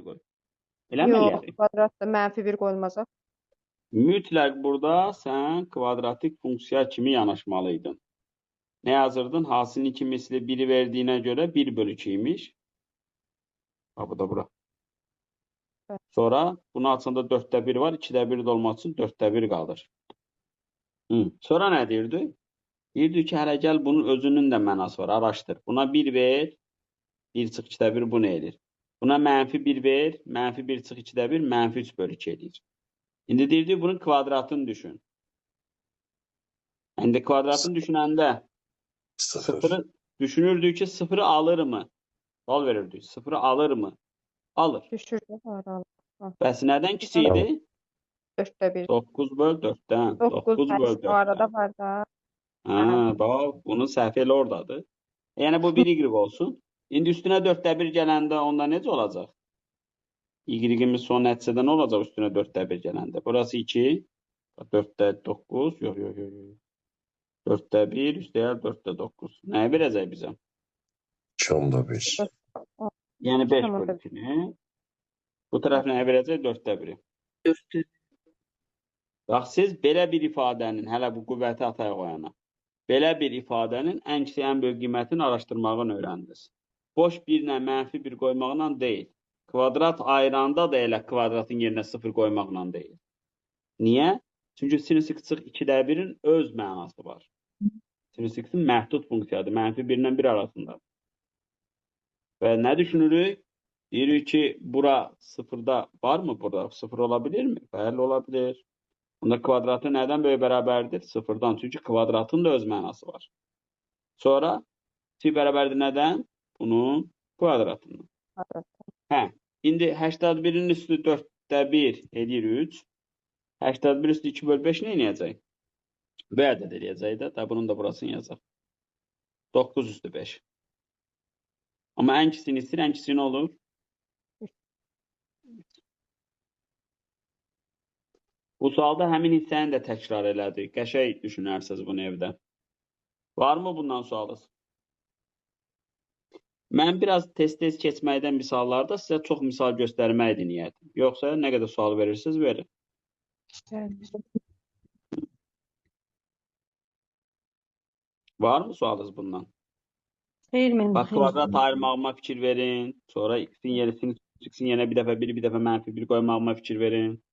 qoy. Eləmi Yox, eləyərik? kvadratda -1 qoyulmaz. Mütləq burada sən kvadratik funksiya kimi yanaşmalıydın. Ne yazırdın? Hasilin iki misli 1'i verdiğine göre 1 bölü 2 imiş. Ha, bu da bura. Evet. Sonra bunun altında 4'te 1 var. 2'de 1 de olması için 4'te 1 kalır. Sonra ne diyordu? Diyordu ki hele gel bunun özünün de mənası var. Araştır. Buna 1 ver. 1 çıx 2'de 1 bu ne edir? Buna -1 ver. -1 çıx 2'de 1 -3 bölü 2 edir. Şimdi diyordu bunun kvadratını düşün. Şimdi kvadratını düşünəndə Sıfır. sıfırı düşünürdü ki sıfırı alır mı? Al verirdi. Sıfırı alır mı? Alır. Düşürdü. Ara. Bəs nədən kiçik idi? 4'te 1. 9 böl 4'dən. 9 9 böl o arada 4'dən. var da. Ha, bax, bunun səhvi elə oradadır. Yəni bu 1 y olsun. İndi üstünə 4'də 1 gələndə onda necə olacaq? Y-imiz son nəticədə nə olacaq üstünə 4'də 1 gələndə? Burası 2. 4'də 9. Yox, yox, yox. 4'də 1 üstəyə 4'də 9. Nəyə verəcək bizə? 2/5. Yəni 5 Tamam, böl 2-ni. Bu tərəf nəyə verəcək? 4'də 1'i. 4'te Bax, siz belə bir ifadənin, hələ bu qüvvəti ataya qoyana, belə bir ifadənin ən kiçik, ən böyük qiymətini araşdırmağını öyrəndiniz. Boş 1-lə -1 qoymaqla deyil. Kvadrat ayıranda da elə kvadratın yerinə 0 qoymaqla deyil. Niyə? Çünki sinus x çıx 2'də 1'in öz mənası var. Sinus x-in məhdud funksiyadır. -1 ilə 1 arasında. Və nə düşünürük? Deyirik ki, bura 0'da var mı burada? 0 olabilir mi? Bəli, olabilir. Bunda kvadratı nədən böyük bərabərdir? 0'dan. Çünki kvadratın da öz mənası var. Sonra pi bərabərdir nədən? Bunun kvadratından. Hə. İndi 81'in üstü 4'də 1 edir 3. 81 üstü 2 böl 5 nə eləyəcək? Bu ədəd eləyəcək də. Da bunun da burasını yazaq. 9 üstü 5. Amma ən kiçiyini istəyir, ən kiçiyi nə olur? Bu sualda həmin hissəni də təkrar elədik. Qəşəng düşünərsiniz bunu evdə. Varmı bundan sualınız? Mən biraz tez-tez keçməkdən misallarda sizə çox misal göstərməkdir niyyətim. Yoxsa nə qədər sual verirsiniz, verin. Var mı sualınız bundan? Xeyr, mən Bax, kvadrat ayırmağıma fikir verin. Sonra x-in yerinə bir dəfə 1, bir dəfə -1 qoymağıma fikir verin.